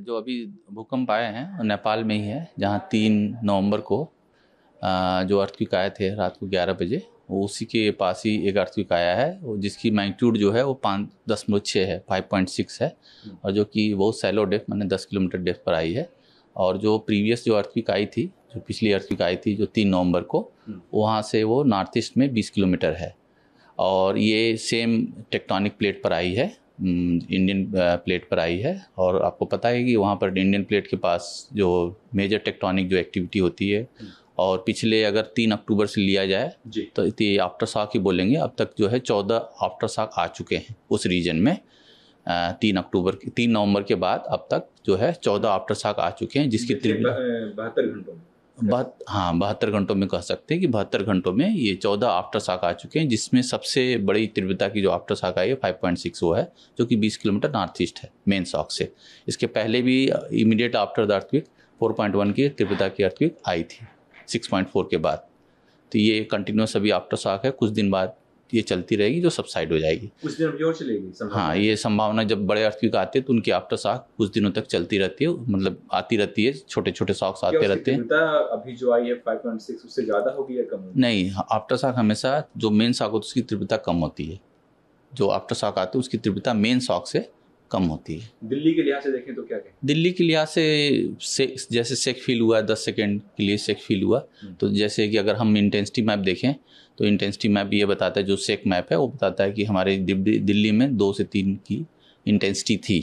जो अभी भूकंप आए हैं वो नेपाल में ही है, जहाँ 3 नवंबर को जो अर्थक्वेक आए थे रात को 11 बजे, वो उसी के पास ही एक अर्थक्वेक आया है, वो जिसकी मैग्नीट्यूड जो है वो 5.6 है, 5.6 है, और जो कि बहुत सैलो डेप्थ मैंने 10 किलोमीटर डेप्थ पर आई है। और जो प्रीवियस जो अर्थक्वेक आई थी, जो पिछली अर्थक्वेक आई थी जो 3 नवंबर को, वहाँ से वो नॉर्थ ईस्ट में 20 किलोमीटर है। और ये सेम टेक्टोनिक प्लेट पर आई है, इंडियन प्लेट पर आई है। और आपको पता है कि वहाँ पर इंडियन प्लेट के पास जो मेजर टेक्टोनिक जो एक्टिविटी होती है, और पिछले अगर 3 अक्टूबर से लिया जाए तो ये आफ्टर शॉक ही बोलेंगे, अब तक जो है 14 आफ्टर शॉक आ चुके हैं उस रीजन में। 3 नवंबर के बाद अब तक जो है 14 आफ्टर शॉक आ चुके हैं, जिसकी 72 घंटों में 72 घंटों में कह सकते हैं कि 72 घंटों में ये 14 आफ्टर शॉक आ चुके हैं, जिसमें सबसे बड़ी तीव्रता की जो आफ्टर शॉक आई है 5.6 वो है, जो कि 20 किलोमीटर नॉर्थ ईस्ट है मेन शॉक से। इसके पहले भी इमीडिएट आफ्टर द अर्थक्वेक 4.1 की तीव्रता की अर्थक्वेक आई थी 6.4 के बाद। तो ये कंटिन्यूस अभी आफ्टर शॉक है, कुछ दिन बाद ये चलती रहेगी, जो सबसाइड हो जाएगी, कुछ दिन अभी और चलेगी। हाँ, ये संभावना, जब बड़े अर्थक्वेक आते हैं तो उनकी आफ्टर शॉक कुछ दिनों तक चलती रहती है, मतलब आती रहती है, छोटे छोटे शॉक्स आते रहते हैं। अभी जो आई है 5.6 उससे ज़्यादा होगी या कम होगी? नहीं, आफ्टर शॉक हमेशा जो मेन शॉक होती है उसकी तीव्रता कम होती है, जो आफ्टर शॉक आते हैं उसकी तीव्रता मेन शॉक से कम होती है। दिल्ली के लिहाज से देखें तो क्या कहें? दिल्ली के लिहाज से जैसे सेक फील हुआ 10 सेकेंड के लिए सेक फील हुआ, तो जैसे कि अगर हम इंटेंसिटी मैप देखें तो इंटेंसिटी मैप ये बताता है, जो सेक मैप है वो बताता है कि हमारे दिल्ली में 2 से 3 की इंटेंसिटी थी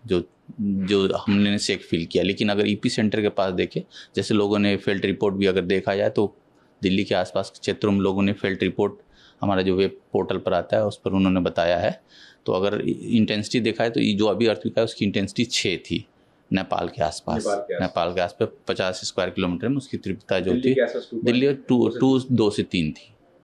जो हमने सेक फील किया। लेकिन अगर ईपी सेंटर के पास देखें, जैसे लोगों ने फेल्ट रिपोर्ट भी अगर देखा जाए तो दिल्ली के आसपास के क्षेत्रों में लोगों ने फेल्ट रिपोर्ट हमारा जो वेब पोर्टल पर आता है उस पर उन्होंने बताया है। तो अगर इंटेंसिटी देखा है तो जो अभी अर्थक्वेक है उसकी इंटेंसिटी 6 थी नेपाल के आसपास 50 स्क्वायर किलोमीटर में उसकी तीव्रता जो थी, दिल्ली 2 से 3 थी।